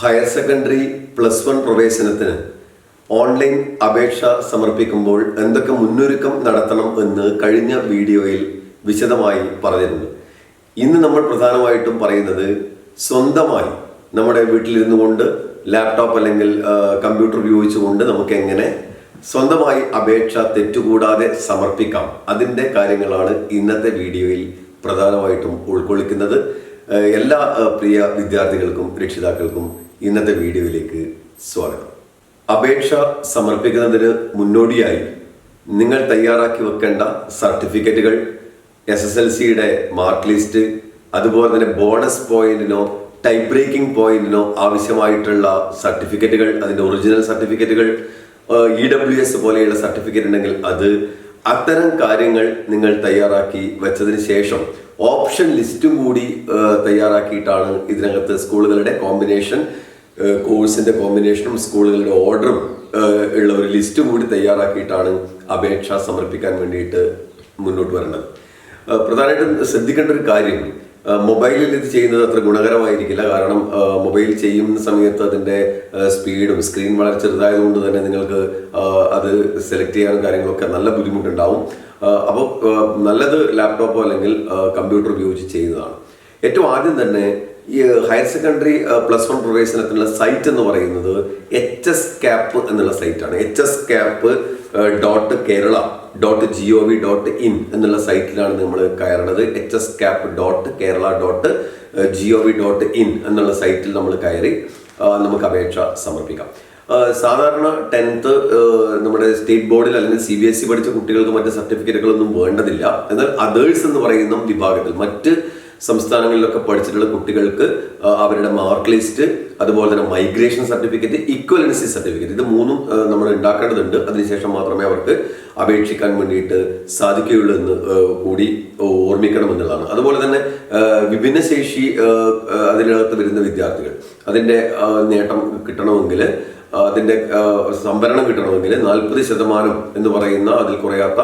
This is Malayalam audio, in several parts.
ഹയർ സെക്കൻഡറി +1 പ്രവേശനത്തിന് ഓൺലൈൻ അപേക്ഷ സമർപ്പിക്കുമ്പോൾ എന്തൊക്കെ മുന്നൊരുക്കം നടത്തണം എന്ന് കഴിഞ്ഞ വീഡിയോയിൽ വിശദമായി പറഞ്ഞിട്ടുണ്ട്. ഇന്ന് നമ്മൾ പ്രധാനമായിട്ടും പറയുന്നത് സ്വന്തമായി നമ്മുടെ വീട്ടിലിരുന്നു കൊണ്ട് ലാപ്ടോപ്പ് അല്ലെങ്കിൽ കമ്പ്യൂട്ടർ ഉപയോഗിച്ചുകൊണ്ട് നമുക്ക് എങ്ങനെ സ്വന്തമായി അപേക്ഷ തെറ്റുകൂടാതെ സമർപ്പിക്കാം, അതിൻ്റെ കാര്യങ്ങളാണ് ഇന്നത്തെ വീഡിയോയിൽ പ്രധാനമായിട്ടും ഉൾക്കൊള്ളിക്കുന്നത്. എല്ലാ പ്രിയ വിദ്യാർത്ഥികൾക്കും രക്ഷിതാക്കൾക്കും ഇന്നത്തെ വീഡിയോയിലേക്ക് സ്വാഗതം. അപേക്ഷ സമർപ്പിക്കുന്നതിന് മുന്നോടിയായി നിങ്ങൾ തയ്യാറാക്കി വെക്കേണ്ട സർട്ടിഫിക്കറ്റുകൾ, SSLCയുടെ മാർക്ക് ലിസ്റ്റ്, അതുപോലെ തന്നെ ബോണസ് പോയിന്റിനോ ടൈപ്പ് ബ്രേക്കിംഗ് പോയിന്റിനോ ആവശ്യമായിട്ടുള്ള സർട്ടിഫിക്കറ്റുകൾ, അതിൻ്റെ ഒറിജിനൽ സർട്ടിഫിക്കറ്റുകൾ, EWS പോലെയുള്ള സർട്ടിഫിക്കറ്റ് ഉണ്ടെങ്കിൽ അത്, അത്തരം കാര്യങ്ങൾ നിങ്ങൾ തയ്യാറാക്കി വെച്ചതിന് ശേഷം ഓപ്ഷൻ ലിസ്റ്റും കൂടി തയ്യാറാക്കിയിട്ടാണ് ഇതിനകത്ത് സ്കൂളുകളുടെ കോമ്പിനേഷൻ, കോഴ്സിന്റെ കോമ്പിനേഷനും സ്കൂളുകളുടെ ഓർഡറും ഉള്ള ഒരു ലിസ്റ്റും കൂടി തയ്യാറാക്കിയിട്ടാണ് അപേക്ഷ സമർപ്പിക്കാൻ വേണ്ടിയിട്ട് മുന്നോട്ട് വരേണ്ടത്. പ്രധാനമായിട്ടും ശ്രദ്ധിക്കേണ്ട ഒരു കാര്യം, മൊബൈലിൽ ഇത് ചെയ്യുന്നത് അത്ര ഗുണകരമായിരിക്കില്ല. കാരണം മൊബൈൽ ചെയ്യുന്ന സമയത്ത് അതിൻ്റെ സ്പീഡും സ്ക്രീൻ വളരെ ചെറുതായതുകൊണ്ട് തന്നെ നിങ്ങൾക്ക് അത് സെലക്ട് ചെയ്യാനും കാര്യങ്ങളൊക്കെ നല്ല ബുദ്ധിമുട്ടുണ്ടാവും. അപ്പോൾ നല്ലത് ലാപ്ടോപ്പോ അല്ലെങ്കിൽ കമ്പ്യൂട്ടർ ഉപയോഗിച്ച് ചെയ്യുന്നതാണ്. ഏറ്റവും ആദ്യം തന്നെ ഈ ഹയർ സെക്കൻഡറി +1 പ്രവേശനത്തിനുള്ള സൈറ്റ് എന്ന് പറയുന്നത് HSCAP എന്നുള്ള സൈറ്റാണ്. hscap.kerala.gov.in എന്നുള്ള സൈറ്റിലാണ് നമ്മൾ കയറേണ്ടത്. hscap.kerala.gov.in എന്നുള്ള സൈറ്റിൽ നമ്മൾ കയറി നമുക്ക് അപേക്ഷ സമർപ്പിക്കാം. സാധാരണ 10th നമ്മുടെ സ്റ്റേറ്റ് ബോർഡിൽ അല്ലെങ്കിൽ CBSE പഠിച്ച കുട്ടികൾക്ക് മറ്റ് സർട്ടിഫിക്കറ്റുകളൊന്നും വേണ്ടതില്ല. എന്നാൽ അതേഴ്സ് എന്ന് പറയുന്ന വിഭാഗത്തിൽ മറ്റ് സംസ്ഥാനങ്ങളിലൊക്കെ പഠിച്ചിട്ടുള്ള കുട്ടികൾക്ക് അവരുടെ മാർക്ക് ലിസ്റ്റ്, അതുപോലെ തന്നെ മൈഗ്രേഷൻ സർട്ടിഫിക്കറ്റ്, ഇക്വലൻസി സർട്ടിഫിക്കറ്റ്, ഇത് മൂന്നും നമ്മൾ ഉണ്ടാക്കേണ്ടതുണ്ട്. അതിനുശേഷം മാത്രമേ അവർക്ക് അപേക്ഷിക്കാൻ വേണ്ടിയിട്ട് സാധിക്കുകയുള്ളൂ എന്ന് കൂടി ഓർമ്മിക്കണം എന്നുള്ളതാണ്. അതുപോലെ തന്നെ വിഭിന്നശേഷി അതിനകത്ത് വരുന്ന വിദ്യാർത്ഥികൾ, അതിൻ്റെ നേട്ടം കിട്ടണമെങ്കിൽ, അതിൻ്റെ സംവരണം കിട്ടണമെങ്കിൽ 40% എന്ന് പറയുന്ന അതിൽ കുറയാത്ത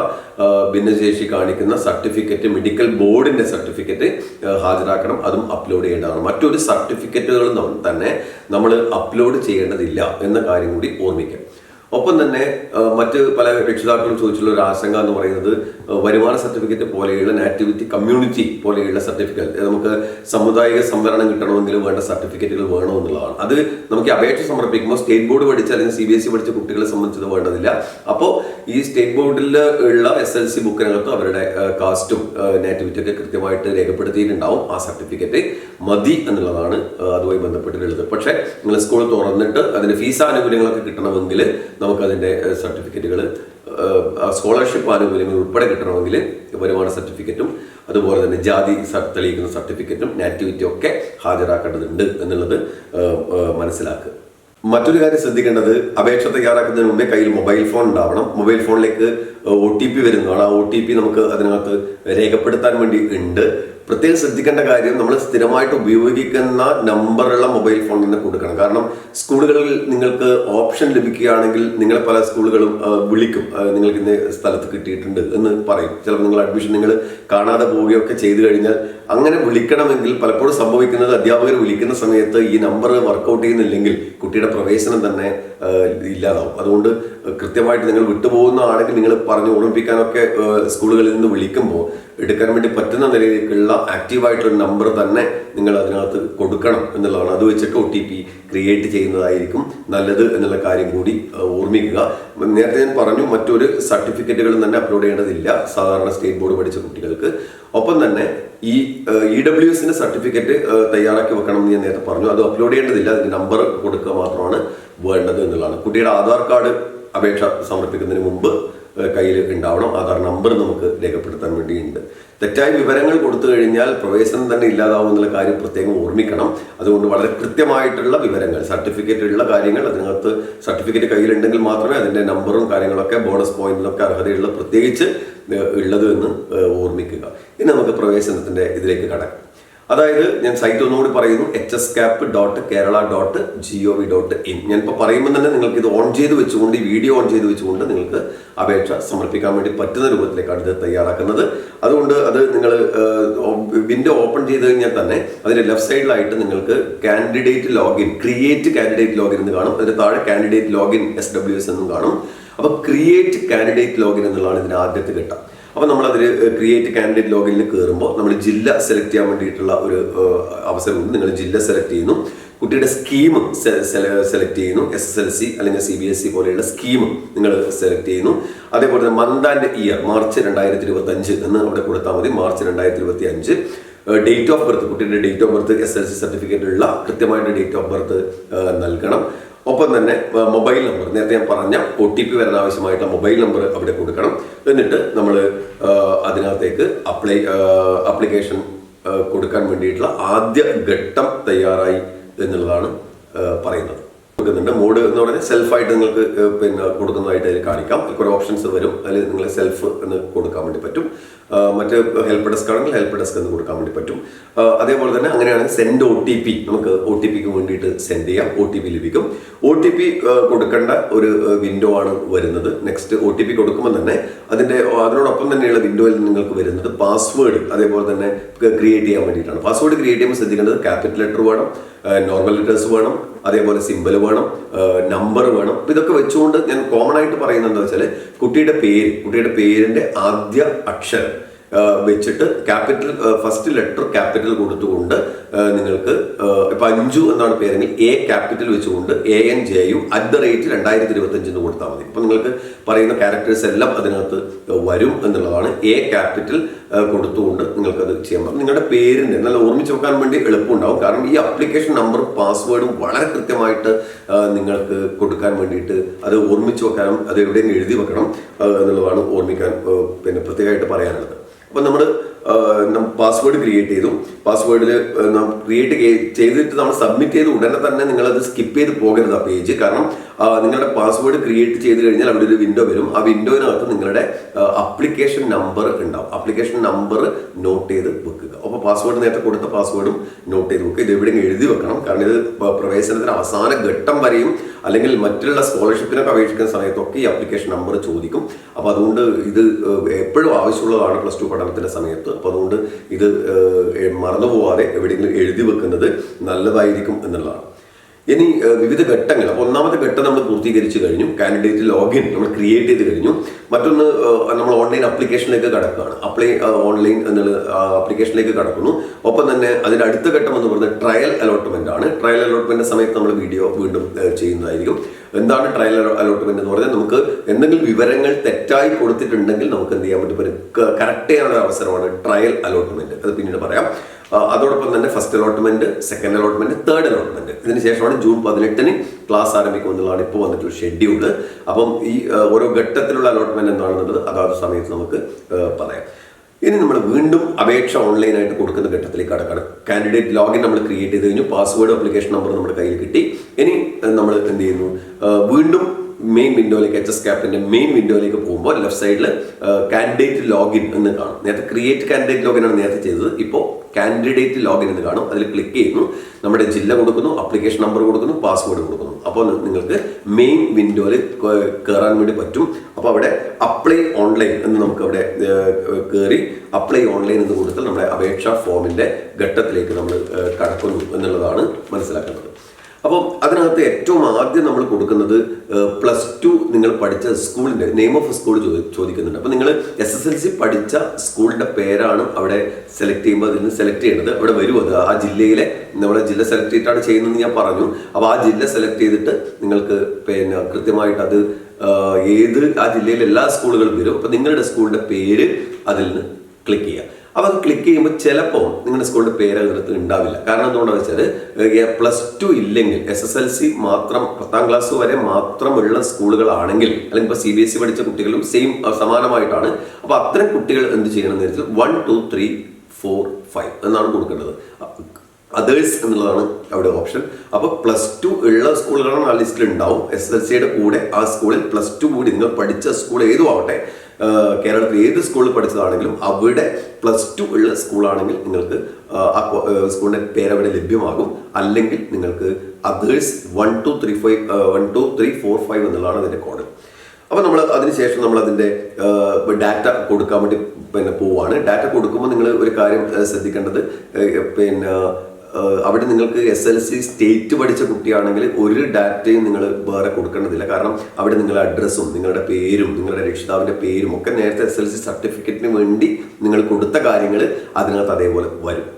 ഭിന്നശേഷി കാണിക്കുന്ന സർട്ടിഫിക്കറ്റ്, മെഡിക്കൽ ബോർഡിൻ്റെ സർട്ടിഫിക്കറ്റ് ഹാജരാക്കണം. അതും അപ്ലോഡ് ചെയ്യേണ്ടതാണ്. മറ്റൊരു സർട്ടിഫിക്കറ്റുകളും തന്നെ നമ്മൾ അപ്ലോഡ് ചെയ്യേണ്ടതില്ല എന്ന കാര്യം കൂടി ഓർമ്മിക്കാം. ഒപ്പം തന്നെ മറ്റ് പല രക്ഷിതാക്കളും ചോദിച്ചുള്ള ഒരു ആശങ്ക എന്ന് പറയുന്നത് വരുമാന സർട്ടിഫിക്കറ്റ് പോലെയുള്ള നാറ്റിവിറ്റി കമ്മ്യൂണിറ്റി പോലെയുള്ള സർട്ടിഫിക്കറ്റ്, നമുക്ക് സാമുദായിക സംവരണം കിട്ടണമെങ്കിൽ വേണ്ട സർട്ടിഫിക്കറ്റുകൾ വേണമെന്നുള്ളതാണ്. അത് നമുക്ക് അപേക്ഷ സമർപ്പിക്കുമ്പോൾ സ്റ്റേറ്റ് ബോർഡ് പഠിച്ച അല്ലെങ്കിൽ CBSE പഠിച്ച കുട്ടികളെ സംബന്ധിച്ചത് വേണ്ടതില്ല. അപ്പോൾ ഈ സ്റ്റേറ്റ് ബോർഡിൽ ഉള്ള SLC ബുക്കിനകത്ത് അവരുടെ കാസ്റ്റും നാറ്റിവിറ്റി ഒക്കെ കൃത്യമായിട്ട് രേഖപ്പെടുത്തിയിട്ടുണ്ടാവും. ആ സർട്ടിഫിക്കറ്റ് മതി എന്നുള്ളതാണ് അതുമായി ബന്ധപ്പെട്ടിട്ടുള്ളത്. പക്ഷേ നിങ്ങൾ സ്കൂൾ തുറന്നിട്ട് അതിൻ്റെ ഫീസ് ആനുകൂല്യങ്ങളൊക്കെ കിട്ടണമെങ്കിൽ നമുക്കതിൻ്റെ സർട്ടിഫിക്കറ്റുകൾ, സ്കോളർഷിപ്പ് ആനുകൂല്യങ്ങൾ ഉൾപ്പെടെ കിട്ടണമെങ്കിൽ വരുമാന സർട്ടിഫിക്കറ്റും അതുപോലെ തന്നെ ജാതി തെളിയിക്കുന്ന സർട്ടിഫിക്കറ്റും നാറ്റിവിറ്റി ഒക്കെ ഹാജരാക്കേണ്ടതുണ്ട് എന്നുള്ളത് മനസ്സിലാക്കുക. മറ്റൊരു കാര്യം ശ്രദ്ധിക്കേണ്ടത്, അപേക്ഷ തയ്യാറാക്കുന്നതിന് മുമ്പേ കയ്യിൽ മൊബൈൽ ഫോൺ ഉണ്ടാവണം. മൊബൈൽ ഫോണിലേക്ക് OTP വരുന്നതാണ്. ആ OTP നമുക്ക് അതിനകത്ത് രേഖപ്പെടുത്താൻ വേണ്ടി ഉണ്ട്. പ്രത്യേകം ശ്രദ്ധിക്കേണ്ട കാര്യം, നമ്മൾ സ്ഥിരമായിട്ട് ഉപയോഗിക്കുന്ന നമ്പറുള്ള മൊബൈൽ ഫോൺ തന്നെ കൊടുക്കണം. കാരണം സ്കൂളുകളിൽ നിങ്ങൾക്ക് ഓപ്ഷൻ ലഭിക്കുകയാണെങ്കിൽ നിങ്ങളെ പല സ്കൂളുകളും വിളിക്കും, നിങ്ങൾക്ക് ഇന്ന് സ്ഥലത്ത് കിട്ടിയിട്ടുണ്ട് എന്ന് പറയും. ചിലപ്പോൾ നിങ്ങൾ അഡ്മിഷൻ നിങ്ങൾ കാണാതെ പോവുകയൊക്കെ ചെയ്തു കഴിഞ്ഞാൽ അങ്ങനെ വിളിക്കണമെങ്കിൽ പലപ്പോഴും സംഭവിക്കുന്നത്, അധ്യാപകർ വിളിക്കുന്ന സമയത്ത് ഈ നമ്പർ വർക്കൗട്ട് ചെയ്യുന്നില്ലെങ്കിൽ കുട്ടിയുടെ പ്രവേശനം തന്നെ ഇല്ലാതാവും. അതുകൊണ്ട് കൃത്യമായിട്ട് നിങ്ങൾ വിട്ടുപോകുന്ന ആണെങ്കിൽ നിങ്ങൾ പറഞ്ഞ് ഓർമ്മിപ്പിക്കാനൊക്കെ സ്കൂളുകളിൽ നിന്ന് വിളിക്കുമ്പോൾ എടുക്കാൻ വേണ്ടി പറ്റുന്ന നിലയിലേക്കുള്ള ആക്റ്റീവായിട്ടൊരു നമ്പർ തന്നെ നിങ്ങൾ അതിനകത്ത് കൊടുക്കണം എന്നുള്ളതാണ്. അത് വെച്ചിട്ട് OTP ക്രിയേറ്റ് ചെയ്യുന്നതായിരിക്കും നല്ലത് എന്നുള്ള കാര്യം കൂടി ഓർമ്മിക്കുക. നേരത്തെ ഞാൻ പറഞ്ഞു, മറ്റൊരു സർട്ടിഫിക്കറ്റുകളും തന്നെ അപ്ലോഡ് ചെയ്യേണ്ടതില്ല സാധാരണ സ്റ്റേറ്റ് ബോർഡ് പഠിച്ച കുട്ടികൾക്ക്. ഒപ്പം തന്നെ ഈ EWSന്റെ സർട്ടിഫിക്കറ്റ് തയ്യാറാക്കി വെക്കണം എന്ന് ഞാൻ നേരത്തെ പറഞ്ഞു. അത് അപ്ലോഡ് ചെയ്യേണ്ടതില്ല, അതിൻ്റെ നമ്പർ കൊടുക്കുക മാത്രമാണ് വേണ്ടത് എന്നുള്ളതാണ്. കുട്ടിയുടെ ആധാർ കാർഡ് അപേക്ഷ സമർപ്പിക്കുന്നതിന് മുമ്പ് കയ്യിൽ ഉണ്ടാവണം. ആധാർ നമ്പർ നമുക്ക് രേഖപ്പെടുത്താൻ വേണ്ടിയുണ്ട്. തെറ്റായ വിവരങ്ങൾ കൊടുത്തു കഴിഞ്ഞാൽ പ്രവേശനം തന്നെ ഇല്ലാതാവും എന്നുള്ള കാര്യം പ്രത്യേകം ഓർമ്മിക്കണം. അതുകൊണ്ട് വളരെ കൃത്യമായിട്ടുള്ള വിവരങ്ങൾ, സർട്ടിഫിക്കറ്റുള്ള കാര്യങ്ങൾ, അതിനകത്ത് സർട്ടിഫിക്കറ്റ് കയ്യിലുണ്ടെങ്കിൽ മാത്രമേ അതിൻ്റെ നമ്പറും കാര്യങ്ങളൊക്കെ ബോണസ് പോയിന്റിലൊക്കെ അർഹതയുള്ള പ്രത്യേകിച്ച് ഉള്ളത് എന്ന് ഓർമ്മിക്കുക. ഇനി നമുക്ക് പ്രവേശനത്തിൻ്റെ ഇതിലേക്ക് കടക്കാം. അതായത് ഞാൻ സൈറ്റ് ഒന്നുകൂടി പറയുന്നു, hscap.kerala.gov.in. ഞാനിപ്പോൾ പറയുമ്പോൾ തന്നെ നിങ്ങൾക്ക് ഇത് ഓൺ ചെയ്ത് വെച്ചുകൊണ്ട്, ഈ വീഡിയോ ഓൺ ചെയ്ത് വെച്ചുകൊണ്ട് നിങ്ങൾക്ക് അപേക്ഷ സമർപ്പിക്കാൻ വേണ്ടി പറ്റുന്ന രൂപത്തിലേക്കാണ് ഇത് തയ്യാറാക്കുന്നത്. അതുകൊണ്ട് അത് നിങ്ങൾ വിൻഡോ ഓപ്പൺ ചെയ്ത് കഴിഞ്ഞാൽ തന്നെ അതിന്റെ ലെഫ്റ്റ് സൈഡിലായിട്ട് നിങ്ങൾക്ക് candidate login, create candidate login എന്ന് കാണും. അതിന്റെ താഴെ കാൻഡിഡേറ്റ് ലോഗിൻ SWS എന്നും കാണും. അപ്പോൾ ക്രിയേറ്റ് കാൻഡിഡേറ്റ് ലോഗിൻ എന്നുള്ളതാണ് ഇതിന്റെ ആദ്യത്തെ ഘട്ടം. അപ്പോൾ നമ്മളതിൽ ക്രിയേറ്റ് കാൻഡിഡേറ്റ് ലോഗിനിൽ കയറുമ്പോൾ നമ്മൾ ജില്ല സെലക്ട് ചെയ്യാൻ വേണ്ടിയിട്ടുള്ള ഒരു അവസരമുണ്ട്. നിങ്ങൾ ജില്ല സെലക്ട് ചെയ്യുന്നു, കുട്ടിയുടെ സ്കീം സെലക്ട് ചെയ്യുന്നു, SSLC അല്ലെങ്കിൽ CBSE പോലെയുള്ള സ്കീം നിങ്ങൾ സെലക്ട് ചെയ്യുന്നു. അതേപോലെ തന്നെ മന്ത് ആൻഡ് ഇയർ, മാർച്ച് 2025 എന്ന് അവിടെ കൊടുത്താൽ മതി. മാർച്ച് 2025. ഡേറ്റ് ഓഫ് ബർത്ത്, കുട്ടിയുടെ ഡേറ്റ് ഓഫ് ബർത്ത് SSLC സർട്ടിഫിക്കറ്റിലുള്ള കൃത്യമായിട്ട് ഡേറ്റ് ഓഫ് ബർത്ത് നൽകണം. ഒപ്പം തന്നെ മൊബൈൽ നമ്പർ, നേരത്തെ ഞാൻ പറഞ്ഞ OTP വരാൻ ആവശ്യമായിട്ടുള്ള മൊബൈൽ നമ്പർ അവിടെ കൊടുക്കണം. എന്നിട്ട് നമ്മൾ അതിനകത്തേക്ക് അപ്ലിക്കേഷൻ കൊടുക്കാൻ വേണ്ടിയിട്ടുള്ള ആദ്യ ഘട്ടം തയ്യാറായി എന്നുള്ളതാണ് പറയുന്നത്. കൊടുക്കുന്നുണ്ട്. മോഡ് എന്ന് പറഞ്ഞാൽ സെൽഫായിട്ട് നിങ്ങൾക്ക് പിന്നെ കൊടുക്കുന്നതായിട്ട് അതിൽ കാണിക്കാം. കുറേ ഓപ്ഷൻസ് വരും, അതിൽ നിങ്ങൾ സെൽഫ് എന്ന് കൊടുക്കാൻ വേണ്ടി പറ്റും. മറ്റ് ഹെൽപ്പ് ഡെസ്ക് ആണെങ്കിൽ ഹെൽപ്പ് ഡെസ്ക് എന്ന് കൊടുക്കാൻ വേണ്ടി പറ്റും. അതേപോലെ തന്നെ അങ്ങനെയാണെങ്കിൽ സെൻഡ് OTP, നമുക്ക് OTPക്ക് വേണ്ടിയിട്ട് സെൻഡ് ചെയ്യാം. OTP ലഭിക്കും. OTP കൊടുക്കേണ്ട ഒരു വിൻഡോ ആണ് വരുന്നത്. നെക്സ്റ്റ് OTP കൊടുക്കുമ്പോൾ തന്നെ അതിനോടൊപ്പം തന്നെയുള്ള വിൻഡോയിൽ നിങ്ങൾക്ക് വരുന്നത് പാസ്വേഡ് അതേപോലെ തന്നെ ക്രിയേറ്റ് ചെയ്യാൻ വേണ്ടിയിട്ടാണ്. പാസ്വേഡ് ക്രിയേറ്റ് ചെയ്യുമ്പോൾ ശ്രദ്ധിക്കേണ്ടത് ക്യാപിറ്റൽ ലെറ്റർ വേണം, നോർമൽ ലെറ്റേഴ്സ് വേണം, അതേപോലെ സിമ്പിൾ വേണം, നമ്പർ വേണം. അപ്പം ഇതൊക്കെ വെച്ചുകൊണ്ട് ഞാൻ കോമൺ ആയിട്ട് പറയുന്നത് എന്താ വെച്ചാൽ കുട്ടിയുടെ പേരിന്റെ ആദ്യ അക്ഷരം വെച്ചിട്ട് ക്യാപിറ്റൽ ഫസ്റ്റ് ലെറ്റർ ക്യാപിറ്റൽ കൊടുത്തുകൊണ്ട് നിങ്ങൾക്ക് ഇപ്പൊ അഞ്ജു എന്നാണ് പേരെങ്കിൽ A ക്യാപിറ്റൽ വെച്ചുകൊണ്ട് ANJU@2025 എന്ന് കൊടുത്താൽ മതി. ഇപ്പൊ നിങ്ങൾക്ക് പറയുന്ന ക്യാരക്ടേഴ്സ് എല്ലാം അതിനകത്ത് വരും എന്നുള്ളതാണ്. A ക്യാപിറ്റൽ കൊടുത്തുകൊണ്ട് നിങ്ങൾക്കത് ചെയ്യാൻ പറ്റും. നിങ്ങളുടെ പേരിന്റെ നല്ല ഓർമ്മിച്ച് വെക്കാൻ വേണ്ടി എളുപ്പമുണ്ടാവും. കാരണം ഈ അപ്ലിക്കേഷൻ നമ്പറും പാസ്വേഡും വളരെ കൃത്യമായിട്ട് നിങ്ങൾക്ക് കൊടുക്കാൻ വേണ്ടിയിട്ട് അത് ഓർമ്മിച്ച് വെക്കാനും അത് എവിടെയെങ്കിലും എഴുതി വെക്കണം എന്നുള്ളതാണ് ഓർമ്മിക്കാൻ പിന്നെ പ്രത്യേകമായിട്ട് പറയാനുള്ളത്. അപ്പം നമ്മൾ പാസ്വേഡ് ക്രിയേറ്റ് ചെയ്തു. പാസ്വേഡിൽ ക്രിയേറ്റ് ചെയ്തിട്ട് നമ്മൾ സബ്മിറ്റ് ചെയ്ത് ഉടനെ തന്നെ നിങ്ങളത് സ്കിപ്പ് ചെയ്ത് പോകരുത് ആ പേജ്. കാരണം നിങ്ങളുടെ പാസ്വേഡ് ക്രിയേറ്റ് ചെയ്ത് കഴിഞ്ഞാൽ അവിടെ ഒരു വിൻഡോ വരും. ആ വിൻഡോയിനകത്ത് നിങ്ങളുടെ അപ്ലിക്കേഷൻ നമ്പർ ഉണ്ടാവും. അപ്ലിക്കേഷൻ നമ്പർ നോട്ട് ചെയ്ത് വെക്കുക. അപ്പോൾ പാസ്വേഡ് നേരത്തെ കൊടുത്ത പാസ്വേഡും നോട്ട് ചെയ്ത് വെക്കുക. ഇത് എവിടെയെങ്കിലും എഴുതി വെക്കണം. കാരണം ഇത് പ്രവേശനത്തിന് അവസാന ഘട്ടം വരെയും അല്ലെങ്കിൽ മറ്റുള്ള സ്കോളർഷിപ്പിനൊക്കെ അപേക്ഷിക്കുന്ന സമയത്തൊക്കെ ഈ അപ്ലിക്കേഷൻ നമ്പർ ചോദിക്കും. അപ്പോൾ അതുകൊണ്ട് ഇത് എപ്പോഴും ആവശ്യമുള്ളതാണ് +2 പഠനത്തിന്റെ സമയത്ത്. അപ്പോൾ അതുകൊണ്ട് ഇത് മറന്നുപോകാതെ എവിടെയെങ്കിലും എഴുതി വെക്കുന്നത് നല്ലതായിരിക്കും എന്നുള്ളതാണ്. ഇനി വിവിധ ഘട്ടങ്ങൾ. അപ്പോൾ ഒന്നാമത്തെ ഘട്ടം നമ്മൾ പൂർത്തീകരിച്ചു കഴിഞ്ഞു. കാൻഡിഡേറ്റ് ലോഗിൻ നമ്മൾ ക്രിയേറ്റ് ചെയ്ത് കഴിഞ്ഞു. മറ്റൊന്ന് നമ്മൾ ഓൺലൈൻ അപ്ലിക്കേഷനിലേക്ക് കടക്കുകയാണ്. ഓൺലൈൻ എന്നുള്ള ആപ്ലിക്കേഷനിലേക്ക് കടക്കുന്നു. ഒപ്പം തന്നെ അതിന്റെ അടുത്ത ഘട്ടം എന്ന് പറയുന്നത് ട്രയൽ അലോട്ട്മെന്റ് ആണ്. ട്രയൽ അലോട്ട്മെന്റ് സമയത്ത് നമ്മൾ വീഡിയോ വീണ്ടും ചെയ്യുന്നതായിരിക്കും. എന്താണ് ട്രയൽ അലോട്ട്മെന്റ് എന്ന് പറഞ്ഞാൽ നമുക്ക് എന്തെങ്കിലും വിവരങ്ങൾ തെറ്റായി കൊടുത്തിട്ടുണ്ടെങ്കിൽ നമുക്ക് എന്ത് ചെയ്യാൻ പറ്റും, കറക്റ്റ് ചെയ്യാനുള്ള അവസരമാണ് ട്രയൽ അലോട്ട്മെന്റ്. അത് പിന്നീട് പറയാം. അതോടൊപ്പം തന്നെ first allotment, second allotment, third allotment. ഇതിന് ശേഷമാണ് ജൂൺ 18 ക്ലാസ് ആരംഭിക്കുമെന്നുള്ളതാണ് ഇപ്പോൾ വന്നിട്ടുള്ള ഷെഡ്യൂള്. അപ്പം ഈ ഓരോ ഘട്ടത്തിലുള്ള അലോട്ട്മെന്റ് എന്താണെന്നുള്ളത് അതാത് സമയത്ത് നമുക്ക് പറയാം. ഇനി നമ്മൾ വീണ്ടും അപേക്ഷ ഓൺലൈനായിട്ട് കൊടുക്കുന്ന ഘട്ടത്തിലേക്ക് കടക്കണം. കാൻഡിഡേറ്റ് ലോഗിൻ നമ്മൾ ക്രിയേറ്റ് ചെയ്ത് കഴിഞ്ഞു. പാസ്വേഡ് അപ്ലിക്കേഷൻ നമ്പർ നമ്മുടെ കയ്യിൽ കിട്ടി. ഇനി നമ്മൾ എന്ത് ചെയ്യുന്നു, വീണ്ടും മെയിൻ വിൻഡോയിലേക്ക് HSCAPന്റെ മെയിൻ വിൻഡോയിലേക്ക് പോകുമ്പോൾ ലെഫ്റ്റ് സൈഡിൽ കാൻഡിഡേറ്റ് ലോഗിൻ എന്ന് കാണും. നേരത്തെ ക്രിയേറ്റ് കാൻഡിഡേറ്റ് ലോഗിൻ ആണ് നേരത്തെ ചെയ്തത്. ഇപ്പോൾ കാൻഡിഡേറ്റ് ലോഗിൻ എന്ന് കാണും. അതിൽ ക്ലിക്ക് ചെയ്യുന്നു, നമ്മുടെ ജില്ല കൊടുക്കുന്നു, അപ്ലിക്കേഷൻ നമ്പർ കൊടുക്കുന്നു, പാസ്വേഡ് കൊടുക്കുന്നു. അപ്പോൾ നിങ്ങൾക്ക് മെയിൻ വിൻഡോയിൽ കയറാൻ വേണ്ടി പറ്റും. അപ്പോൾ അവിടെ അപ്ലൈ ഓൺലൈൻ എന്ന് നമുക്ക് അവിടെ കയറി അപ്ലൈ ഓൺലൈൻ എന്ന് കൊടുത്താൽ നമ്മുടെ അപേക്ഷാ ഫോമിന്റെ ഘട്ടത്തിലേക്ക് നമ്മൾ കടക്കുന്നു എന്നുള്ളതാണ് മനസ്സിലാക്കുന്നത്. അപ്പം അതിനകത്ത് ഏറ്റവും ആദ്യം നമ്മൾ കൊടുക്കുന്നത് +2 നിങ്ങൾ പഠിച്ച സ്കൂളിന്റെ നെയിം ഓഫ് സ്കൂൾ ചോദിക്കുന്നുണ്ട്. അപ്പം നിങ്ങൾ SSLC പഠിച്ച സ്കൂളിന്റെ പേരാണ് അവിടെ സെലക്ട് ചെയ്യുമ്പോൾ അതിൽ നിന്ന് സെലക്ട് ചെയ്യേണ്ടത്. അവിടെ വരും അത് ആ ജില്ലയിലെ നമ്മുടെ ജില്ല സെലക്ട് ചെയ്തിട്ടാണ് ചെയ്യുന്നതെന്ന് ഞാൻ പറഞ്ഞു. അപ്പോൾ ആ ജില്ല സെലക്ട് ചെയ്തിട്ട് നിങ്ങൾക്ക് പിന്നെ കൃത്യമായിട്ട് അത് ആ ജില്ലയിലെ എല്ലാ സ്കൂളുകളും വരും. അപ്പം നിങ്ങളുടെ സ്കൂളിന്റെ പേര് അതിൽ നിന്ന് ക്ലിക്ക് ചെയ്യുക. അപ്പോൾ അത് ക്ലിക്ക് ചെയ്യുമ്പോൾ ചിലപ്പോൾ നിങ്ങളുടെ സ്കൂളിന്റെ പേര് അതിനകത്ത് ഉണ്ടാവില്ല. കാരണം എന്തുകൊണ്ടാണെന്ന് വെച്ചാൽ +2 ഇല്ലെങ്കിൽ SSLC മാത്രം 10ാം ക്ലാസ് വരെ മാത്രമുള്ള സ്കൂളുകളാണെങ്കിൽ, അല്ലെങ്കിൽ ഇപ്പോൾ CBSE പഠിച്ച കുട്ടികളും സമാനമായിട്ടാണ്. അപ്പോൾ അത്തരം കുട്ടികൾ എന്ത് ചെയ്യണം എന്ന് വെച്ചാൽ 1, 2, 3, 4, 5 എന്നാണ് കൊടുക്കേണ്ടത്. അതേഴ്സ് എന്നുള്ളതാണ് അവിടെ ഓപ്ഷൻ. അപ്പോൾ +2 ഉള്ള സ്കൂളുകളാണ് ആ ലിസ്റ്റിൽ ഉണ്ടാവും. SSLCയുടെ കൂടെ ആ സ്കൂളിൽ +2 കൂടി നിങ്ങൾ പഠിച്ച സ്കൂൾ ഏതും ആവട്ടെ കേരളത്തിൽ ഏത് സ്കൂളിൽ പഠിച്ചതാണെങ്കിലും അവിടെ +2 ഉള്ള സ്കൂളാണെങ്കിൽ നിങ്ങൾക്ക് ആ സ്കൂളിൻ്റെ പേരവിടെ ലഭ്യമാകും. അല്ലെങ്കിൽ നിങ്ങൾക്ക് അതേഴ്സ് 1 2 3 4 5 എന്നുള്ളതാണ് അതിൻ്റെ കോഡ്. അപ്പോൾ നമ്മൾ അതിനുശേഷം നമ്മൾ അതിൻ്റെ ഡാറ്റ കൊടുക്കാൻ വേണ്ടി പോവുകയാണ്. ഡാറ്റ കൊടുക്കുമ്പോൾ നിങ്ങൾ ഒരു കാര്യം ശ്രദ്ധിക്കേണ്ടത്, അവിടെ നിങ്ങൾക്ക് SLC സ്റ്റേറ്റ് പഠിച്ച കുട്ടിയാണെങ്കിൽ ഒരു ഡാറ്റയും നിങ്ങൾ വേറെ കൊടുക്കേണ്ടതില്ല. കാരണം അവിടെ നിങ്ങളുടെ അഡ്രസ്സും നിങ്ങളുടെ പേരും നിങ്ങളുടെ രക്ഷിതാവിൻ്റെ പേരും ഒക്കെ നേരത്തെ SLC സർട്ടിഫിക്കറ്റിന് വേണ്ടി നിങ്ങൾ കൊടുത്ത കാര്യങ്ങൾ അതിനകത്ത് അതേപോലെ വരും.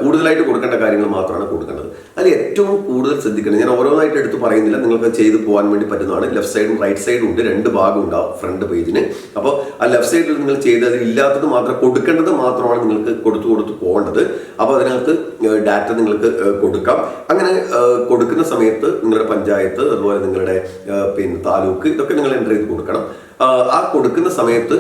കൂടുതലായിട്ട് കൊടുക്കേണ്ട കാര്യങ്ങൾ മാത്രമാണ് കൊടുക്കേണ്ടത്. അതിൽ ഏറ്റവും കൂടുതൽ ശ്രദ്ധിക്കേണ്ടത്, ഞാൻ ഓരോന്നായിട്ട് എടുത്ത് പറയുന്നില്ല, നിങ്ങൾക്ക് ചെയ്ത് പോകാൻ വേണ്ടി പറ്റുന്നതാണ്. ലെഫ്റ്റ് സൈഡും റൈറ്റ് സൈഡും ഉണ്ട്, 2 ഭാഗം ഉണ്ടാവും ഫ്രണ്ട് പേജിന്. അപ്പോൾ ആ ലെഫ്റ്റ് സൈഡിൽ നിങ്ങൾ ചെയ്തത് ഇല്ലാത്തത് മാത്രം കൊടുക്കേണ്ടത് മാത്രമാണ് നിങ്ങൾക്ക് കൊടുത്തു പോകേണ്ടത്. അപ്പോൾ അതിനകത്ത് ഡാറ്റ നിങ്ങൾക്ക് കൊടുക്കാം. അങ്ങനെ കൊടുക്കുന്ന സമയത്ത് നിങ്ങളുടെ പഞ്ചായത്ത്, അതുപോലെ നിങ്ങളുടെ താലൂക്ക്, ഇതൊക്കെ നിങ്ങൾ എൻ്റർ ചെയ്ത് കൊടുക്കണം. ആ കൊടുക്കുന്ന സമയത്ത്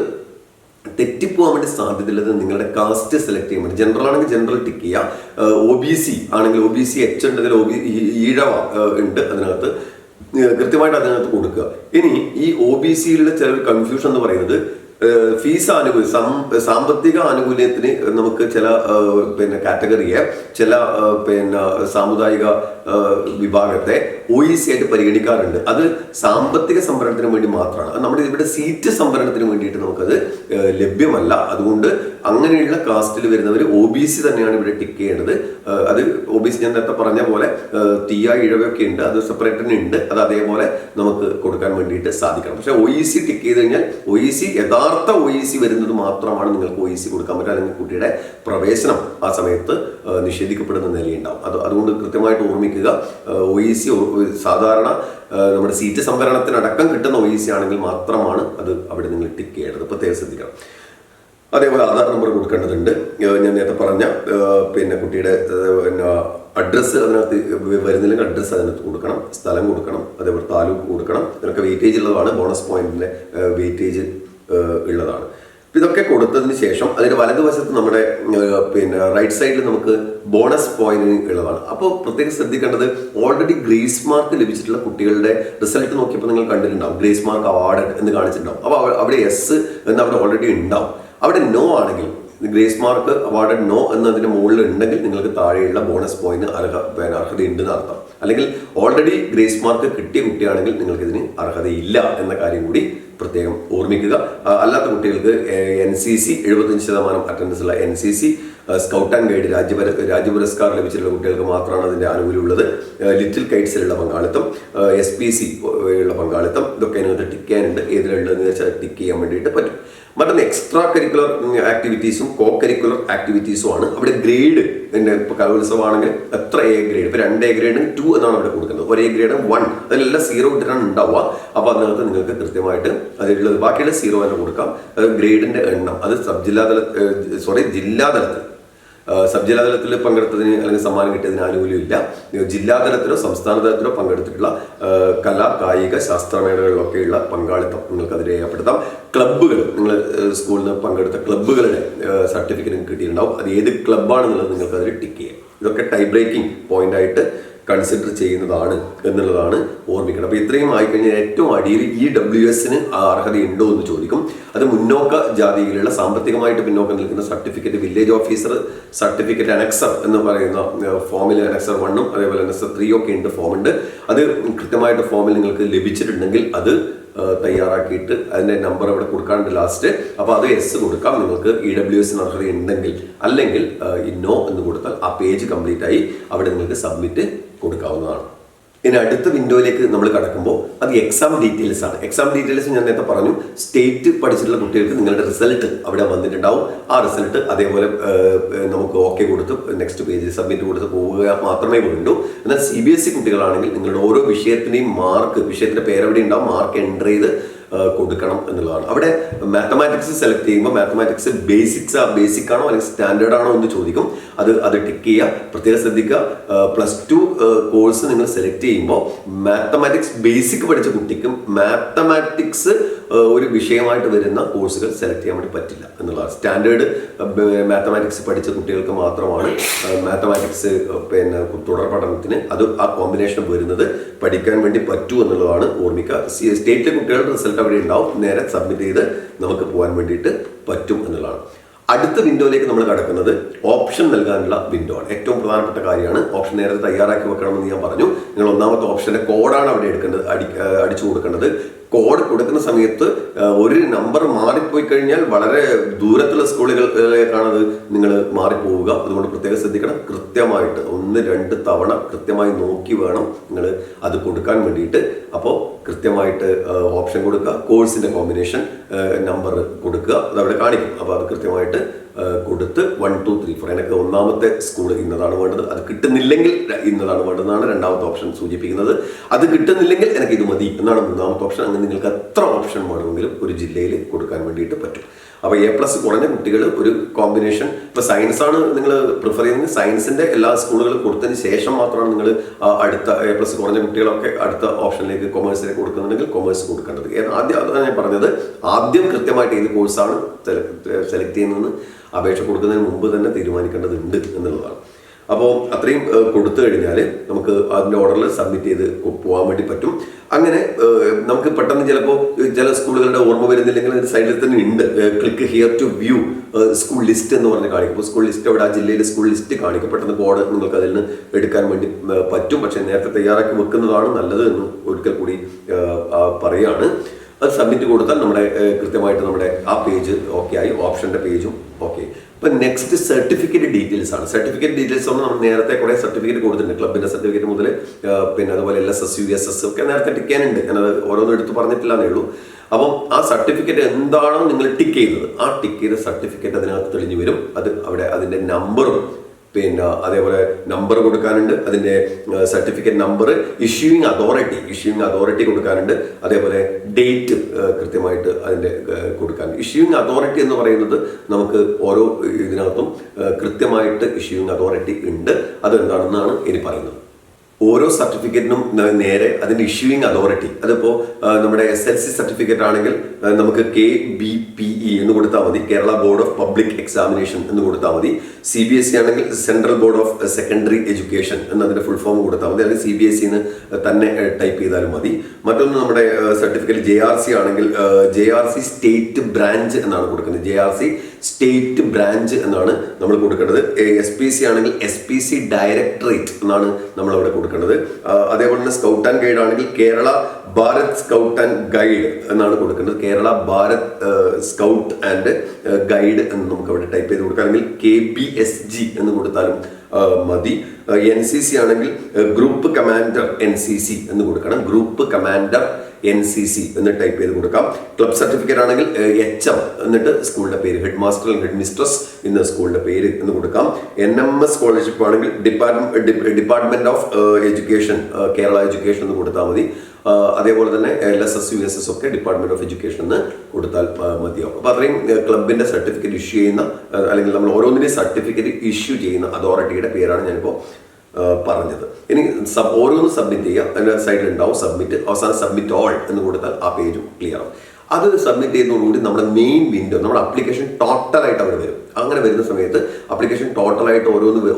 തെറ്റിപ്പോകാൻ വേണ്ടി സാധ്യതയുള്ളത് നിങ്ങളുടെ കാസ്റ്റ് സെലക്ട് ചെയ്യാൻ വേണ്ടി. ജനറൽ ആണെങ്കിൽ ജനറൽ ടിക്ക് ചെയ്യുക, OBC ആണെങ്കിൽ OBC H ഉണ്ടെങ്കിൽ ഈഴവ ഉണ്ട്, അതിനകത്ത് കൃത്യമായിട്ട് അതിനകത്ത് കൊടുക്കുക. ഇനി ഈ OBCയിലുള്ള ചില കൺഫ്യൂഷൻ എന്ന് പറയുന്നത്, ഫീസ് സാമ്പത്തിക ആനുകൂല്യത്തിന് നമുക്ക് ചില കാറ്റഗറിയെ, ചില സാമുദായിക വിഭാഗത്തെ OEC ആയിട്ട് പരിഗണിക്കാറുണ്ട്. അത് സാമ്പത്തിക സംവരണത്തിന് വേണ്ടി മാത്രമാണ്. നമ്മുടെ ഇവിടെ സീറ്റ് സംവരണത്തിന് വേണ്ടിയിട്ട് നമുക്കത് ലഭ്യമല്ല. അതുകൊണ്ട് അങ്ങനെയുള്ള കാസ്റ്റിൽ വരുന്നവർ OBC തന്നെയാണ് ഇവിടെ ടിക്ക് ചെയ്യേണ്ടത്. അത് OBC ഞാൻ നേരത്തെ പറഞ്ഞ പോലെ തീയ ഇഴവൊക്കെ ഉണ്ട്, അത് സെപ്പറേറ്റ് ഉണ്ട്. അത് അതേപോലെ നമുക്ക് കൊടുക്കാൻ വേണ്ടിയിട്ട് സാധിക്കണം. പക്ഷെ OEC ടിക്ക് ചെയ്ത് കഴിഞ്ഞാൽ യഥാർത്ഥ OEC വരുന്നത് മാത്രമാണ് നിങ്ങൾക്ക് OEC കൊടുക്കാൻ പറ്റുക. അല്ലെങ്കിൽ കുട്ടിയുടെ പ്രവേശനം ആ സമയത്ത് നിഷേധിക്കപ്പെടുന്ന നിലയുണ്ടാവും. അതുകൊണ്ട് കൃത്യമായിട്ട് ഓർമ്മിക്കുക, OEC സാധാരണ നമ്മുടെ സീറ്റ് സംവരണത്തിനടക്കം കിട്ടുന്ന OEC ആണെങ്കിൽ മാത്രമാണ് അത് അവിടെ നിങ്ങൾ ടിക്ക് ചെയ്യേണ്ടത്. പ്രത്യേകം ശ്രദ്ധിക്കണം. അതേപോലെ ആധാർ നമ്പർ കൊടുക്കേണ്ടതുണ്ട്. ഞാൻ നേരത്തെ പറഞ്ഞ കുട്ടിയുടെ അഡ്രസ്സ് അതിനകത്ത് വരുന്നില്ലെങ്കിൽ അഡ്രസ്സ് അതിനകത്ത് കൊടുക്കണം, സ്ഥലം കൊടുക്കണം, അതേപോലെ താലൂക്ക് കൊടുക്കണം. ഇതിനൊക്കെ വെയിറ്റേജ് ഉള്ളതാണ്, ബോണസ് പോയിന്റിന്റെ വെയിറ്റേജ് ഉള്ളതാണ്. ഇതൊക്കെ കൊടുത്തതിന് ശേഷം അതിന്റെ വലതുവശത്ത് നമ്മുടെ റൈറ്റ് സൈഡിൽ നമുക്ക് ബോണസ് പോയിന്റ് ഉള്ളതാണ്. അപ്പോൾ പ്രത്യേകം ശ്രദ്ധിക്കേണ്ടത്, ഓൾറെഡി ഗ്രേസ് മാർക്ക് ലഭിച്ചിട്ടുള്ള കുട്ടികളുടെ റിസൾട്ട് നോക്കിയപ്പോൾ നിങ്ങൾ കണ്ടിട്ടുണ്ടാവും, ഗ്രേസ് മാർക്ക് അവാർഡ് എന്ന് കാണിച്ചിട്ടുണ്ടാവും. അപ്പോൾ അവിടെ എസ് എന്ന് അവിടെ ഓൾറെഡി ഉണ്ടാവും. അവിടെ നോ ആണെങ്കിൽ, ഗ്രേസ് മാർക്ക് അവാർഡ് നോ എന്നതിന്റെ മുകളിൽ ഉണ്ടെങ്കിൽ നിങ്ങൾക്ക് താഴെയുള്ള ബോണസ് പോയിന്റ് അർഹതയുണ്ടെന്ന് അർത്ഥം. അല്ലെങ്കിൽ ഓൾറെഡി ഗ്രേസ് മാർക്ക് കിട്ടിയ കുട്ടിയാണെങ്കിൽ നിങ്ങൾക്ക് ഇതിന് അർഹതയില്ല എന്ന കാര്യം കൂടി പ്രത്യേകം ഓർമ്മിക്കുക. അല്ലാത്ത കുട്ടികൾക്ക് NCC 75% അറ്റൻഡൻസ് ഉള്ള NCC, സ്കൗട്ട് ആൻഡ് ഗൈഡ് രാജ്യ പുരസ്കാരം ലഭിച്ചിട്ടുള്ള കുട്ടികൾക്ക് മാത്രമാണ് അതിന്റെ ആനുകൂല്യം ഉള്ളത്. ലിറ്റിൽ കൈറ്റ്സിലുള്ള പങ്കാളിത്തം, SPC ഉള്ള പങ്കാളിത്തം, ഇതൊക്കെ അതിനകത്ത് ടിക്ക് ചെയ്യാനുണ്ട്. ഏതിലുള്ളതെന്ന് വെച്ചാൽ ടിക്ക് ചെയ്യാൻ വേണ്ടിയിട്ട് പറ്റും. മറ്റൊന്ന് എക്സ്ട്രാ കരിക്കുലർ ആക്ടിവിറ്റീസും കോ കരിക്കുലർ ആക്ടിവിറ്റീസും ആണ്. അവിടെ ഗ്രേഡ് ഇപ്പോൾ കലോത്സവമാണെങ്കിൽ എത്ര A ഗ്രേഡ്, ഇപ്പോൾ 2 A ഗ്രേഡും 2 എന്നാണ് അവിടെ കൊടുക്കുന്നത്. ഒരു A ഗ്രേഡും 1, അതിലെല്ലാം 0 ഇട്ടിട്ടാണ് ഉണ്ടാവുക. അപ്പോൾ അതിനകത്ത് നിങ്ങൾക്ക് കൃത്യമായിട്ട് അതിലുള്ളത് ബാക്കിയുള്ള 0 തന്നെ കൊടുക്കാം. ഗ്രേഡിന്റെ എണ്ണം അത് ജില്ലാതലത്തിൽ സബ് ജില്ലാതലത്തിൽ പങ്കെടുത്തതിന് അല്ലെങ്കിൽ സമ്മാനം കിട്ടിയതിന് ആനുകൂല്യമില്ല. ജില്ലാതലത്തിലോ സംസ്ഥാന തലത്തിലോ പങ്കെടുത്തിട്ടുള്ള കലാ കായിക ശാസ്ത്രമേളകളിലൊക്കെയുള്ള പങ്കാളിത്തം നിങ്ങൾക്ക് അത് രേഖപ്പെടുത്താം. ക്ലബ്ബുകൾ, നിങ്ങൾ സ്കൂളിൽ നിന്ന് പങ്കെടുത്ത ക്ലബ്ബുകളുടെ സർട്ടിഫിക്കറ്റ് കിട്ടിയിട്ടുണ്ടാവും. അത് ഏത് ക്ലബ്ബാണെന്നുള്ളത് നിങ്ങൾക്ക് അതിൽ ടിക്ക് ചെയ്യാം. ഇതൊക്കെ ടൈ ബ്രേക്കിംഗ് പോയിന്റ് ആയിട്ട് കൺസിഡർ ചെയ്യുന്നതാണ് എന്നുള്ളതാണ് ഓർമ്മിക്കണം. അപ്പോൾ ഇത്രയും ആയിക്കഴിഞ്ഞാൽ ഏറ്റവും അടിയിൽ EWSന് അർഹതയുണ്ടോ എന്ന് ചോദിക്കും. അത് മുന്നോക്ക ജാതിയിലുള്ള സാമ്പത്തികമായിട്ട് പിന്നോക്കം നിൽക്കുന്ന certificate, village officer certificate annexure എന്ന് പറയുന്ന ഫോമിൽ അനക്സർ 1ഉം അതേപോലെ അനക്സർ 3 ഒക്കെ ഉണ്ട്, ഫോമുണ്ട്. അത് കൃത്യമായിട്ട് ഫോമിൽ നിങ്ങൾക്ക് ലഭിച്ചിട്ടുണ്ടെങ്കിൽ അത് തയ്യാറാക്കിയിട്ട് അതിൻ്റെ നമ്പർ അവിടെ കൊടുക്കാണ്ട് ലാസ്റ്റ്. അപ്പോൾ അത് എസ് കൊടുക്കാം നിങ്ങൾക്ക് EWSന് അർഹത ഉണ്ടെങ്കിൽ. അല്ലെങ്കിൽ നോ എന്ന് കൊടുത്താൽ ആ പേജ് കംപ്ലീറ്റ് ആയി അവിടെ നിങ്ങൾക്ക് സബ്മിറ്റ് കൊടുക്കാവുന്നതാണ്. ഇനി അടുത്ത വിൻഡോയിലേക്ക് നമ്മൾ കടക്കുമ്പോൾ അത് എക്സാം ഡീറ്റെയിൽസ് ആണ്. എക്സാം ഡീറ്റെയിൽസ് ഞാൻ നേരത്തെ പറഞ്ഞു, സ്റ്റേറ്റ് പഠിച്ചിട്ടുള്ള കുട്ടികൾക്ക് നിങ്ങളുടെ റിസൾട്ട് അവിടെ വന്നിട്ടുണ്ടാവും. ആ റിസൾട്ട് അതേപോലെ നമുക്ക് ഓക്കെ കൊടുത്ത് നെക്സ്റ്റ് പേജിൽ സബ്മിറ്റ് കൊടുത്ത് പോവുക മാത്രമേ വേണ്ടൂ. എന്നാൽ CBSE കുട്ടികളാണെങ്കിൽ നിങ്ങളുടെ ഓരോ വിഷയത്തിൻ്റെയും മാർക്ക്, വിഷയത്തിൻ്റെ പേരെവിടെ ഉണ്ടാവും, മാർക്ക് എൻ്റർ ചെയ്ത് കൊടുക്കണം എന്നുള്ളതാണ്. അവിടെ മാത്തമാറ്റിക്സ് സെലക്ട് ചെയ്യുമ്പോൾ മാത്തമാറ്റിക്സ് ബേസിക് ആണോ അല്ലെങ്കിൽ സ്റ്റാൻഡേർഡ് ആണോ എന്ന് ചോദിക്കും. അത് ടിക്ക് ചെയ്യുക. പ്രത്യേകം ശ്രദ്ധിക്കുക, +2 കോഴ്സ് നിങ്ങൾ സെലക്ട് ചെയ്യുമ്പോൾ മാത്തമാറ്റിക്സ് ബേസിക് പഠിച്ച കുട്ടിക്കും മാത്തമാറ്റിക്സ് ഒരു വിഷയമായിട്ട് വരുന്ന കോഴ്സുകൾ സെലക്ട് ചെയ്യാൻ വേണ്ടി പറ്റില്ല എന്നുള്ളതാണ്. സ്റ്റാൻഡേർഡ് മാത്തമാറ്റിക്സ് പഠിച്ച കുട്ടികൾക്ക് മാത്രമാണ് മാത്തമാറ്റിക്സ് തുടർ പഠനത്തിന് അത് ആ കോമ്പിനേഷൻ വരുന്നത് പഠിക്കാൻ വേണ്ടി പറ്റൂ എന്നുള്ളതാണ് ഓർമ്മിക്കുക. സ്റ്റേറ്റിലെ കുട്ടികളുടെ റിസൾട്ട് റിസൾട്ട് അവിടെ ഉണ്ടാവും. നേരെ സബ്മിറ്റ് ചെയ്ത് നമുക്ക് പോകാൻ വേണ്ടിയിട്ട് പറ്റും എന്നുള്ളതാണ്. അടുത്ത വിൻഡോയിലേക്ക് നമ്മൾ കടക്കുന്നത് ഓപ്ഷൻ നൽകാനുള്ള വിൻഡോ ആണ്. ഏറ്റവും പ്രധാനപ്പെട്ട കാര്യമാണ്. ഓപ്ഷൻ നേരത്തെ തയ്യാറാക്കി വെക്കണമെന്ന് ഞാൻ പറഞ്ഞു. നിങ്ങൾ ഒന്നാമത്തെ ഓപ്ഷന്റെ കോഡാണ് അവിടെ അടിച്ചു കൊടുക്കേണ്ടത്. കോഡ് കൊടുക്കുന്ന സമയത്ത് ഒരു നമ്പർ മാറിപ്പോയി കഴിഞ്ഞാൽ വളരെ ദൂരത്തുള്ള സ്കൂളുകളിലേക്കാണത് നിങ്ങൾ മാറിപ്പോവുക. അതുകൊണ്ട് പ്രത്യേകം ശ്രദ്ധിക്കണം. കൃത്യമായിട്ട് 1-2 തവണ കൃത്യമായി നോക്കി വേണം നിങ്ങൾ അത് കൊടുക്കാൻ വേണ്ടിയിട്ട്. അപ്പോൾ കൃത്യമായിട്ട് ഓപ്ഷൻ കൊടുക്കുക, കോഴ്സിന്റെ കോമ്പിനേഷൻ നമ്പർ കൊടുക്കുക, അതവിടെ കാണിക്കും. അപ്പോൾ അത് കൃത്യമായിട്ട് കൊടുത്ത് 1, 2, 3, 4 എനിക്ക് ഒന്നാമത്തെ സ്കൂൾ ഇന്നതാണ് വേണ്ടത്, അത് കിട്ടുന്നില്ലെങ്കിൽ ഇന്നതാണ് വേണ്ടതെന്നാണ് രണ്ടാമത്തെ ഓപ്ഷൻ സൂചിപ്പിക്കുന്നത്. അത് കിട്ടുന്നില്ലെങ്കിൽ എനിക്ക് ഇത് മതി എന്നാണ് മൂന്നാമത്തെ ഓപ്ഷൻ. അങ്ങനെ നിങ്ങൾക്ക് എത്ര ഓപ്ഷൻ വേണമെങ്കിലും ഒരു ജില്ലയിൽ കൊടുക്കാൻ വേണ്ടിയിട്ട് പറ്റും. അപ്പോൾ A+ കുറഞ്ഞ കുട്ടികൾ ഒരു കോമ്പിനേഷൻ, ഇപ്പോൾ സയൻസ് ആണ് നിങ്ങൾ പ്രിഫർ ചെയ്യുന്നത്, സയൻസിന്റെ എല്ലാ സ്കൂളുകളും കൊടുത്തതിന് ശേഷം മാത്രമാണ് നിങ്ങൾ അടുത്ത A+ കുറഞ്ഞ കുട്ടികളൊക്കെ അടുത്ത ഓപ്ഷനിലേക്ക് കൊമേഴ്സിലേക്ക് കൊടുക്കുന്നുണ്ടെങ്കിൽ കൊമേഴ്സ് കൊടുക്കേണ്ടത്. ആദ്യം അതാണ് ഞാൻ പറഞ്ഞത്, ആദ്യം കൃത്യമായിട്ട് ഏത് കോഴ്സാണ് സെലക്ട് ചെയ്യുന്നതെന്ന് അപേക്ഷ കൊടുക്കുന്നതിന് മുമ്പ് തന്നെ തീരുമാനിക്കേണ്ടതുണ്ട് എന്നുള്ളതാണ്. അപ്പോൾ അത്രയും കൊടുത്തു കഴിഞ്ഞാൽ നമുക്ക് അതിൻ്റെ ഓർഡറിൽ സബ്മിറ്റ് ചെയ്ത് പോകാൻ വേണ്ടി പറ്റും. അങ്ങനെ നമുക്ക് പെട്ടെന്ന് ചിലപ്പോൾ ചില സ്കൂളുകളുടെ ഓർമ്മ വരുന്നില്ലെങ്കിൽ അതിൻ്റെ സൈഡിൽ തന്നെ ഉണ്ട് click here to view school list എന്ന് പറഞ്ഞ് കാണിക്കും. അപ്പോൾ സ്കൂൾ ലിസ്റ്റ് അവിടെ ആ ജില്ലയിലെ സ്കൂൾ ലിസ്റ്റ് കാണിക്കും. പെട്ടെന്ന് കോഡ് നിങ്ങൾക്ക് അതിൽ നിന്ന് എടുക്കാൻ വേണ്ടി പറ്റും. പക്ഷേ നേരത്തെ തയ്യാറാക്കി വെക്കുന്നതാണ് നല്ലത് എന്ന് ഒരിക്കൽ കൂടി പറയുകയാണ്. അത് സബ്മിറ്റ് കൊടുത്താൽ നമ്മുടെ കൃത്യമായിട്ട് നമ്മുടെ ആ പേജ് ഓക്കെ ആയി, ഓപ്ഷൻ്റെ പേജും ഓക്കെ. ഇപ്പം നെക്സ്റ്റ് സർട്ടിഫിക്കറ്റ് ഡീറ്റെയിൽസ് ആണ്. സർട്ടിഫിക്കറ്റ് ഡീറ്റെയിൽസ് നമ്മൾ നേരത്തെ കുറേ സർട്ടിഫിക്കറ്റ് കൊടുത്തിട്ടുണ്ട്. ക്ലബിൻ്റെ സർട്ടിഫിക്കറ്റ് മുതൽ പിന്നെ അതുപോലെ LSS USS ഒക്കെ നേരത്തെ ടിക്ക് ചെയ്യാനുണ്ട്. ഞാനത് ഓരോന്നും എടുത്ത് പറഞ്ഞിട്ടില്ല എന്നേ ഉള്ളൂ. അപ്പം ആ സർട്ടിഫിക്കറ്റ് എന്താണോ നിങ്ങൾ ടിക്ക് ചെയ്യുന്നത്, ആ ടിക്ക് ചെയ്ത സർട്ടിഫിക്കറ്റ് അതിനകത്ത് തെളിഞ്ഞു വരും. അത് അവിടെ അതിൻ്റെ നമ്പറും പിന്നെ അതേപോലെ നമ്പർ കൊടുക്കാനുണ്ട്, അതിൻ്റെ സർട്ടിഫിക്കറ്റ് നമ്പർ, ഇഷ്യൂയിങ് അതോറിറ്റി കൊടുക്കാനുണ്ട്, അതേപോലെ ഡേറ്റ് കൃത്യമായിട്ട് അതിൻ്റെ കൊടുക്കാൻ. ഇഷ്യൂയിങ് അതോറിറ്റി എന്ന് പറയുന്നത് നമുക്ക് ഓരോ ഇതിനകത്തും കൃത്യമായിട്ട് ഇഷ്യൂയിങ് അതോറിറ്റി ഉണ്ട്. അതെന്താണെന്നാണ് ഇനി പറയുന്നത്. ഓരോ സർട്ടിഫിക്കറ്റിനും നേരെ അതിൻ്റെ ഇഷ്യൂയിങ് അതോറിറ്റി, അതിപ്പോൾ നമ്മുടെ SLC സർട്ടിഫിക്കറ്റ് ആണെങ്കിൽ നമുക്ക് KBPE എന്ന് കൊടുത്താൽ മതി, Kerala board of public examination എന്ന് കൊടുത്താൽ മതി. CBSE ആണെങ്കിൽ central board of secondary education എന്നതിൻ്റെ ഫുൾ ഫോം കൊടുത്താൽ മതി, അല്ലെങ്കിൽ CBSE എന്ന് തന്നെ ടൈപ്പ് ചെയ്താലും മതി. മറ്റൊന്ന് നമ്മുടെ സർട്ടിഫിക്കറ്റ് JRC ആണെങ്കിൽ JRC സ്റ്റേറ്റ് ബ്രാഞ്ച് എന്നാണ് കൊടുക്കുന്നത്. JRC സ്റ്റേറ്റ് ബ്രാഞ്ച് എന്നാണ് നമ്മൾ കൊടുക്കേണ്ടത്. SPC ആണെങ്കിൽ SPC ഡയറക്ടറേറ്റ് എന്നാണ് നമ്മളവിടെ കൊടുക്കേണ്ടത്. അതേപോലെ തന്നെ സ്കൗട്ട് ആൻഡ് ഗൈഡ് ആണെങ്കിൽ Kerala Bharat scout and guide എന്നാണ് കൊടുക്കേണ്ടത്. Kerala Bharat scout and guide എന്ന് നമുക്ക് അവിടെ ടൈപ്പ് ചെയ്ത് കൊടുക്കാം, അല്ലെങ്കിൽ KBSG എന്ന് കൊടുത്താലും മതി. NCC ആണെങ്കിൽ ഗ്രൂപ്പ് കമാൻഡർ NCC എന്ന് കൊടുക്കണം, ഗ്രൂപ്പ് കമാൻഡർ NCC എന്ന് ടൈപ്പ് ചെയ്ത് കൊടുക്കാം. ക്ലബ് സർട്ടിഫിക്കറ്റ് ആണെങ്കിൽ HM എന്നിട്ട് സ്കൂളിന്റെ പേര്, ഹെഡ് മാസ്റ്റർ അല്ലെങ്കിൽ ഹെഡ് മിസ്ട്രസ് എന്ന സ്കൂളിന്റെ പേര് എന്ന് കൊടുക്കാം. NMS സ്കോളർഷിപ്പ് ആണെങ്കിൽ department of education Kerala education എന്ന് കൊടുത്താൽ മതി. അതേപോലെ തന്നെ LSS USS ഒക്കെ ഡിപ്പാർട്ട്മെന്റ് ഓഫ് എഡ്യൂക്കേഷൻ എന്ന് കൊടുത്താൽ മതിയാവും. അപ്പോൾ അത്രയും ക്ലബിന്റെ സർട്ടിഫിക്കറ്റ് ഇഷ്യൂ ചെയ്യുന്ന അല്ലെങ്കിൽ നമ്മൾ ഓരോന്നിനെയും സർട്ടിഫിക്കറ്റ് ഇഷ്യൂ ചെയ്യുന്ന അതോറിറ്റിയുടെ പേരാണ് ഞാനിപ്പോൾ പറഞ്ഞത്. ഇനി ഓരോന്നും സബ്മിറ്റ് ചെയ്യുക. അതിൻ്റെ സൈഡിൽ ഉണ്ടാവും സബ്മിറ്റ്, അവസാനം സബ്മിറ്റ് ഓൾ എന്ന് കൊടുത്താൽ ആ പേജും ക്ലിയർ ആവും. അത് സബ്മിറ്റ് ചെയ്യുന്നതോടുകൂടി നമ്മുടെ മെയിൻ വിൻഡോ, നമ്മുടെ അപ്ലിക്കേഷൻ ടോട്ടലായിട്ട് അവിടെ വരും. അങ്ങനെ വരുന്ന സമയത്ത് അപ്ലിക്കേഷൻ ടോട്ടലായിട്ട്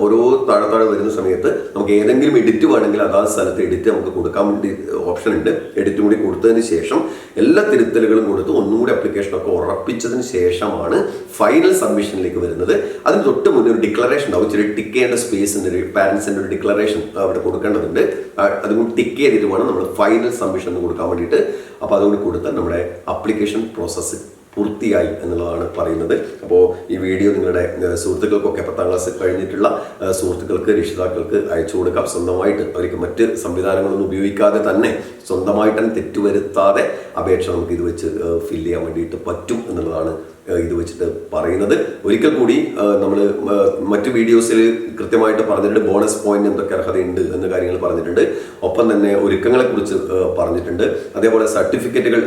ഓരോ താഴെ വരുന്ന സമയത്ത് നമുക്ക് ഏതെങ്കിലും എഡിറ്റ് വേണമെങ്കിൽ അതാത് സ്ഥലത്ത് എഡിറ്റ് നമുക്ക് കൊടുക്കാൻ വേണ്ടി ഓപ്ഷൻ ഉണ്ട്. എഡിറ്റും കൂടി കൊടുത്തതിന് ശേഷം എല്ലാ തിരുത്തലുകളും കൊടുത്ത് ഒന്നുകൂടി അപ്ലിക്കേഷനൊക്കെ ഉറപ്പിച്ചതിന് ശേഷമാണ് ഫൈനൽ സബ്മിഷനിലേക്ക് വരുന്നത്. അതിന് തൊട്ട് മുന്നേ ഒരു ഡിക്ലറേഷൻ ഉണ്ടാവും. ഇച്ചിരി ടിക്ക് ചെയ്യേണ്ട സ്പേസിൻ്റെ ഒരു പാരൻസിൻ്റെ ഒരു ഡിക്ലറേഷൻ അവിടെ കൊടുക്കേണ്ടതുണ്ട്. അതുകൊണ്ട് ടിക്ക് ചെയ്തിട്ട് വേണം നമ്മൾ ഫൈനൽ സബ്മിഷൻ കൊടുക്കാൻ വേണ്ടിയിട്ട്. അപ്പോൾ അതുകൊണ്ട് കൊടുത്താൽ നമ്മുടെ അപ്ലിക്കേഷൻ പ്രോസസ്സ് പൂർത്തിയായി എന്നുള്ളതാണ് പറയുന്നത്. അപ്പോൾ ഈ വീഡിയോ നിങ്ങളുടെ സുഹൃത്തുക്കൾക്കൊക്കെ 10ാം ക്ലാസ് കഴിഞ്ഞിട്ടുള്ള സുഹൃത്തുക്കൾക്ക്, രക്ഷിതാക്കൾക്ക് അയച്ചു കൊടുക്കാം. സ്വന്തമായിട്ട് അവർക്ക് മറ്റ് സംവിധാനങ്ങളൊന്നും ഉപയോഗിക്കാതെ തന്നെ സ്വന്തമായിട്ട് തന്നെ തെറ്റുവരുത്താതെ അപേക്ഷ നമുക്ക് ഇത് വെച്ച് ഫില്ല് ചെയ്യാൻ വേണ്ടിയിട്ട് പറ്റും എന്നുള്ളതാണ് ഇത് വെച്ചിട്ട് പറയുന്നത്. ഒരിക്കൽ കൂടി നമ്മൾ മറ്റു വീഡിയോസിൽ കൃത്യമായിട്ട് പറഞ്ഞിട്ടുണ്ട്. ബോണസ് പോയിന്റ് എന്തൊക്കെ അർഹതയുണ്ട് എന്ന കാര്യങ്ങൾ പറഞ്ഞിട്ടുണ്ട്. ഒപ്പം തന്നെ ഒരുക്കങ്ങളെക്കുറിച്ച് പറഞ്ഞിട്ടുണ്ട്. അതേപോലെ സർട്ടിഫിക്കറ്റുകൾ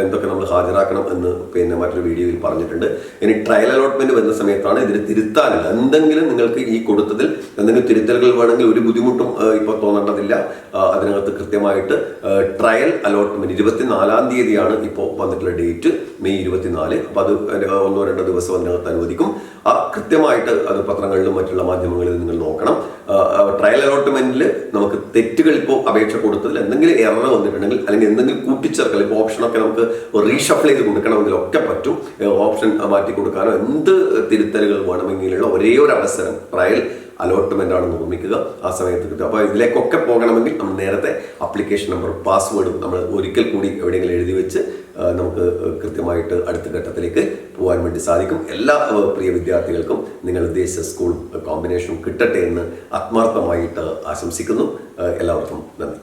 എന്തൊക്കെ നമ്മൾ ഹാജരാക്കണം എന്ന് പിന്നെ മറ്റൊരു വീഡിയോയിൽ പറഞ്ഞിട്ടുണ്ട്. ഇനി ട്രയൽ അലോട്ട്മെന്റ് വരുന്ന സമയത്താണ് ഇതിന് തിരുത്താനില്ല. എന്തെങ്കിലും നിങ്ങൾക്ക് ഈ കൊടുത്തതിൽ എന്തെങ്കിലും തിരുത്തലുകൾ വേണമെങ്കിൽ ഒരു ബുദ്ധിമുട്ടും ഇപ്പോൾ തോന്നേണ്ടതില്ല. അതിനകത്ത് കൃത്യമായിട്ട് ട്രയൽ അലോട്ട്മെന്റ് 24-ാം തീയതിയാണ് ഇപ്പോൾ വന്നിട്ടുള്ള ഡേറ്റ്, മെയ് 24. അപ്പോൾ അത് 1-2 ദിവസം അതിനകത്ത് അനുവദിക്കും. കൃത്യമായിട്ട് അത് പത്രങ്ങളിലും മറ്റുള്ള മാധ്യമങ്ങളിലും നിങ്ങൾ നോക്കണം. ട്രയൽ അലോട്ട്മെന്റിൽ നമുക്ക് തെറ്റുകൾ ഇപ്പോൾ അപേക്ഷ കൊടുത്തതിൽ എന്തെങ്കിലും എറർ വന്നിട്ടുണ്ടെങ്കിൽ അല്ലെങ്കിൽ എന്തെങ്കിലും കൂട്ടിച്ചേർക്കൽ ഇപ്പോൾ ഓപ്ഷനൊക്കെ നമുക്ക് റീഷഫിൾ ചെയ്ത് കൊടുക്കണമെങ്കിൽ ഒക്കെ പറ്റും. ഓപ്ഷൻ മാറ്റി കൊടുക്കാനോ എന്ത് തിരുത്തലുകൾ വേണമെങ്കിലുള്ള ഒരേ ഒരു അവസരം ട്രയൽ അലോട്ട്മെന്റ് ആണ് നിർമ്മിക്കുക. ആ സമയത്ത് കിട്ടും. അപ്പോൾ ഇതിലേക്കൊക്കെ പോകണമെങ്കിൽ നമ്മൾ നേരത്തെ അപ്ലിക്കേഷൻ നമ്പർ പാസ്വേഡും നമ്മൾ ഒരിക്കൽ കൂടി എവിടെയെങ്കിലും എഴുതി വെച്ച് നമുക്ക് കൃത്യമായിട്ട് അടുത്ത ഘട്ടത്തിലേക്ക് പോകാൻ വേണ്ടി സാധിക്കും. എല്ലാ പ്രിയ വിദ്യാർത്ഥികൾക്കും നിങ്ങൾ ഉദ്ദേശിച്ച സ്കൂളും കോമ്പിനേഷനും കിട്ടട്ടെ എന്ന് ആത്മാർത്ഥമായിട്ട് ആശംസിക്കുന്നു. എല്ലാവർക്കും നന്ദി.